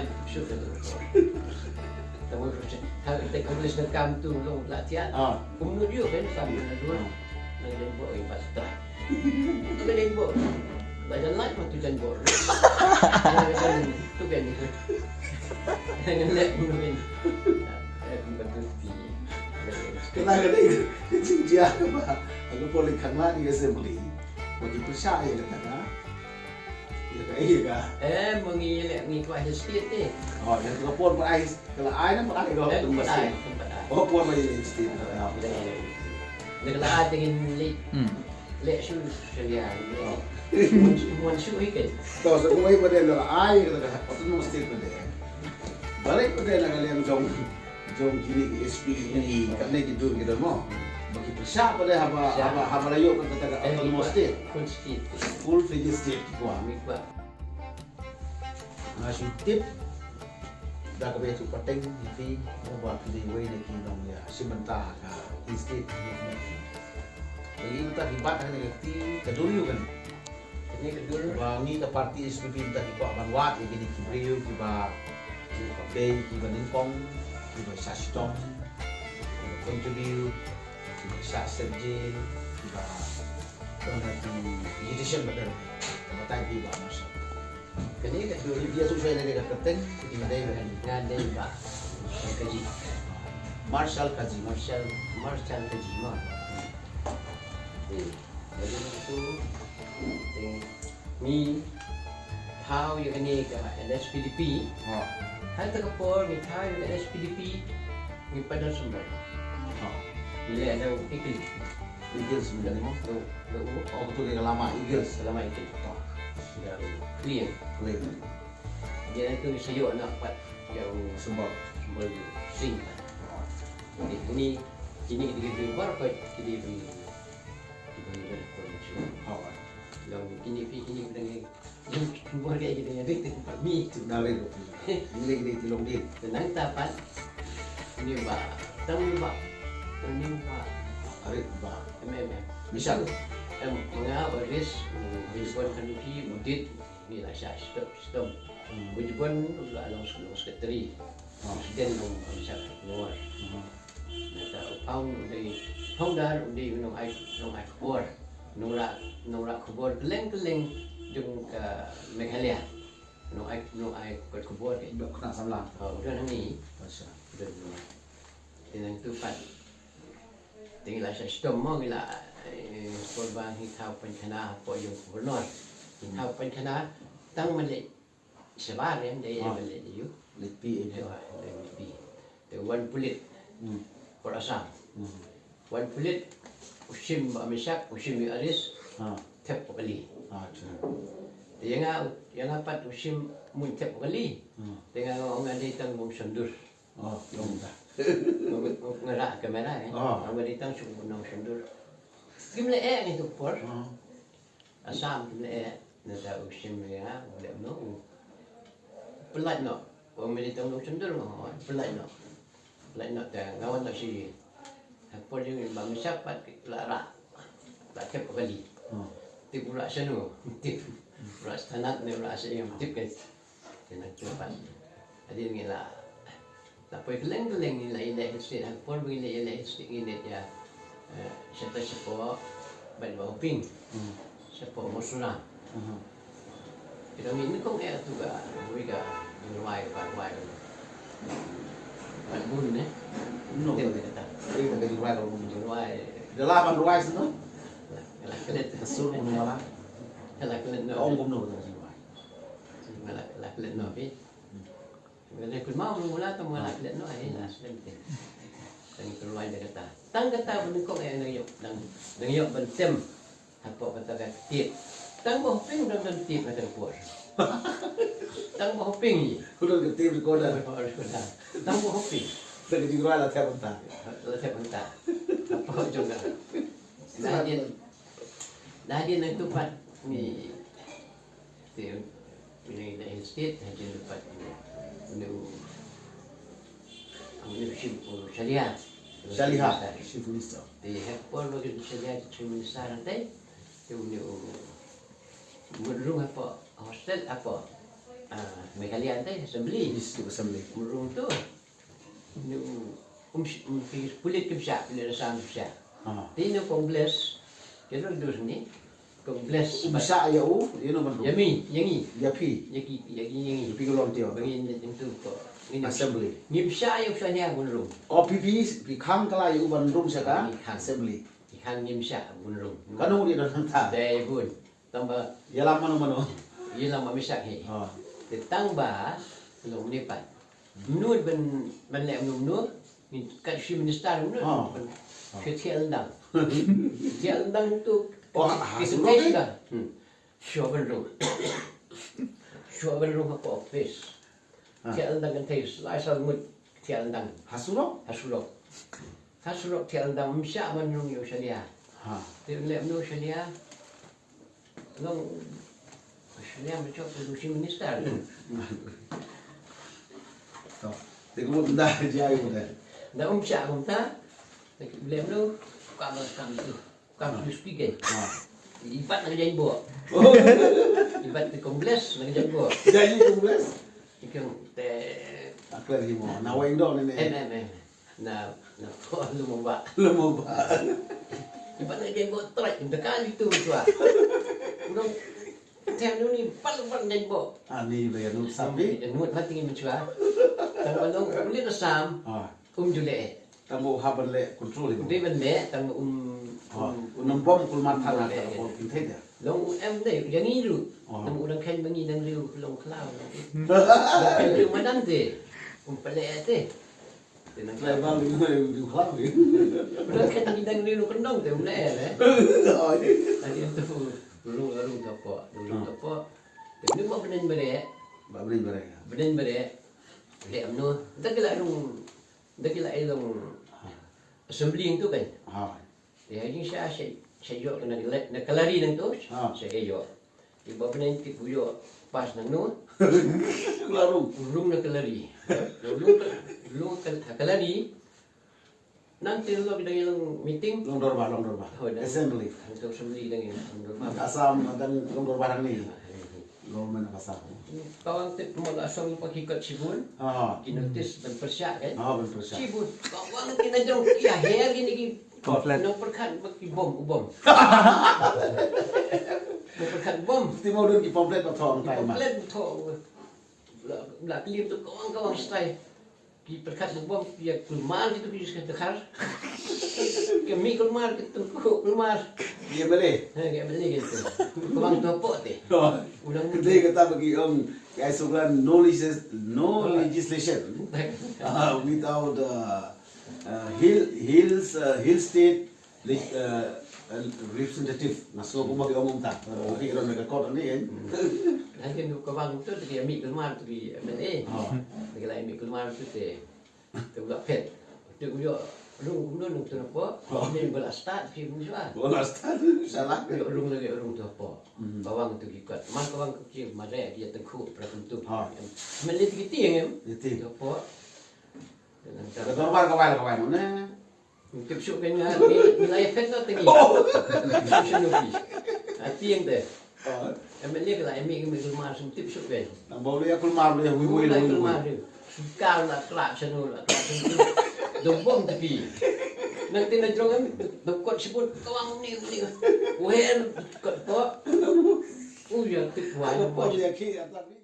Why sugar Tahu kita tulis rekam tu long latihan. Kemudian dia kan sambil dulu. Nak buat ini pasta. Tu kan buat. Badan lain mah tujuan buat. Tu kan. Dengan lek mungkin. Betul ti. Kenapa dia cinta apa? Aku boleh kenal dia sendiri. Bagi percaya kata. Iya kah? Mengilek kuah estate ni. Yang tu pun berai. Kalau air nak berai kau tempat air. Pun berai estate. Kalau ada yang lek su sekalian. Mun su ikan. Tahu semua itu pada kalau air kata patut mesti pada. Balik pada nak kalian jom kini SP ini kan ni gitu kita mau. Bagi persia pada haba layu kata autonomous state. Full fledged state kuah. Nasi tip dah kebaya tu pateng di buat di way ni kita ya sementara state. Jadi kita hibat dengan ti kedulu kan. Ini kedulu. Wangi ke parti SPP kita hibat banwat ini kibriu kiba bay kiba ningkong kiba sastom contribute sa serjil kiba di edition betul matang kiba masa Kani kedulu dia susah dengan kapten ngandai ba. Kaji. Marshal Kaji Kaji mah. Jadi itu ni tahu yang ini ke LSPDP. Hal terkepor ni tahu yang LSPDP ni pada sumber. Bila ada iklim. Eagles sebenarnya mau betul yang lama Eagles Selama itu clear. Dia itu sayur nak buat yang Sembal sing. Ini kita buat apa kita beri kondisi. Yang kini buat kayak gitu yang itu tempat mi itu. Dari itu. Ini tilong din. Tenang tapat. Ini ba, tahu ba, ini ba. Arit ba. Misal, mga oris, biswan kanuki, mudit, ni nasa stop. Biswan lang sekretary. Presiden ng sa luar. Nata pound dar undi nung ay kubor. Nura kubor keleng yung Meghalaya. Nung ay kubor kay Dok kena samlang. Udah ni. Masa. Tinang tupat. Tinggal sa stom mo gila korban hitaw pankana po yung gubernur. Hitaw pankana tang mali sabar yan day mali yu. Lipi ini. The one pulit for Assam. One pulit usim amisak usim aris tep kali. Yang apat usim mun tep kali. Dengan orang ada tang bung sundur. Long dah. Ngerak kamera kan. Orang ditang suku nong sundur. Gimana itu por? Assam gimana nada usim ya, boleh no. Pelat no. Orang ditang nong sundur no. Pelat no. Dah ngawan tak si. Por yang bang siapa lara. Tak kep kali. Tip pula senu. Tip. Ras tanat ni ras yang tip kan. Tenang cepat. Jadi ni lah. Tapi keleng-keleng ni lah ilah histik. Por bila ilah histik ini dia. Siapa bawa ping. Siapa musnah. Kita ini kong tu ga. Mereka menuai. Bun eh. No. Kita kata. Ini tak diruai kalau Menuai. Dah lah ruai sana. Kalau kelet. Kesur pun malah. Kalau kelet no. Om pun no diruai. Kalau kelet no pi. Kalau kau mau mula tu mula kelet no ai lah sedang. Tang keluar dia kata. Tang kata pun kong yang nang yok bentem. Apa kata tip. Tang boh ping dan tip kata puas. Tang boh ping. Udah ketip di koda. Tang boh ping. Tak diruai lah tiap entah. Saya bentar. Apa juga. Dah dia nak tupat ni. Ini dah estate dia tupat ni. Ini syariah. Syifulista. Di hekpor bagi syariah di Minister nanti. Itu ni rumah apa hostel apa. may kalian tayo, assembly. District Assembly. Murong tu. Pulit ke siya, pulit rasam siya. Tino Kongres, kaya dos ni, Kongres. Umsa ayaw, yun naman ro. Yami, yangi. Yapi. Yangi. Yapi ko lang tiyo. Bagi yung tu ko. Assembly. Ngim siya ayaw siya niya gunrong. O pipi, pikang kala yung uban room siya ka? Pikang. Assembly. Ikan ngim siya gunrong. Kanong di na nanta? Dahil gun. Tambah, Yalam mano. yun lang mamisak he. Oh. Tang ba, long nipat. Menurut ben lek menurut, kat si minister menurut. Kecil endang. Kecil endang tu. Kita tes dah. Sure ben apa office. Kecil endang kan tes. Asal mut kecil endang. Hasurok? Hasurok kecil endang. Misa menurut yo syariah. Dia lek menurut syariah. Long syariah macam tu si minister. Toh. Di ko mo dah jaya mo dah. Dah siya kung ta. Beliau tu kam tu. Kam tu speaker. Ibat nak jadi buat. Ibat di Kongres nak jadi buat. Jadi Kongres? Ikang te Aklar mo. Naway do ni. na ko lumaba. Ibat nak jadi buat trek dekat itu tua. Urang Tiang ni paling jadi buat. Ani ba yan sabi? Nuot mati ni tua. Tang balong ulit asam. Jule. Tamo haban le control mo. Dia benda tang Unampom kulmat thala ka ko pinthe. Long em đây yang ni lu. Tang udang kain bangi dan liu long cloud. Kain liu madan te. Pele te. Tenang Lai bang liu khlau ni. Udang kain bangi dan liu kendong te mle eh. Tadi tu rung topo. Tapi mau benen bere. Ba brin bare. Benen bere. Le amno. Dagila ilong assembly tu kan. Ya ini saya yo na kalari nang tu. Saya yo. Iba benen ti puyo pas nang no. Klaro. Ulung na kalari. Ulung kalari. Nanti lo kita yung meeting. Long dorba. Assembly. Untuk assembly lang yun. Asam dan long dorba ni. Long mana asam. Kawang tip mo la asam pagkikat sibun. Kinotis dan persyak kan. Berpersia. Sibun. Kawang kinadrong kaya hair gini nang perkan bom. Perkan bom. Timo dun ki pamphlet pa thong tai ma. Pamphlet thong. Bla klim tu kawang style. Ki perkat bom dia kulmar itu bisa dekar. Kami kulmar kita kulmar. Dia beli. Kayak beli gitu. Kawang tu apa teh? Ulang Kedai kata bagi kaya sugan no legislation without hill state representative. Naso ko magi omong ta. Hiron na kakot ani eh. Nanti nu kawang tu dia ambil kulmar tu dia beli. Dia lain ambil kulmar tu teh. Tu gak pet. Tu yo rung tu apa? Ni bola start film ni juga. Bola start salah. Rung lagi rung tu apa? Kawang tu kikat. Mas kawang kecil mare dia tengku pratentu. Melit gitu yang Itu. apa? Dengan cara Dorbar kawan mana? Untuk syuk kan nilai efek tu tinggi. Syuk hati yang tu. Emeli kalau emeli kelmar sentip syuk kan. Nak bawa dia keluar dia hui Mulai kelmar dia. Suka nak kelak senul nak kelak senul. Dombong tapi. Nanti nak jorong dokot sebut kawang ni. Wen kot kok. Ya tu buat. Apa dia ki tapi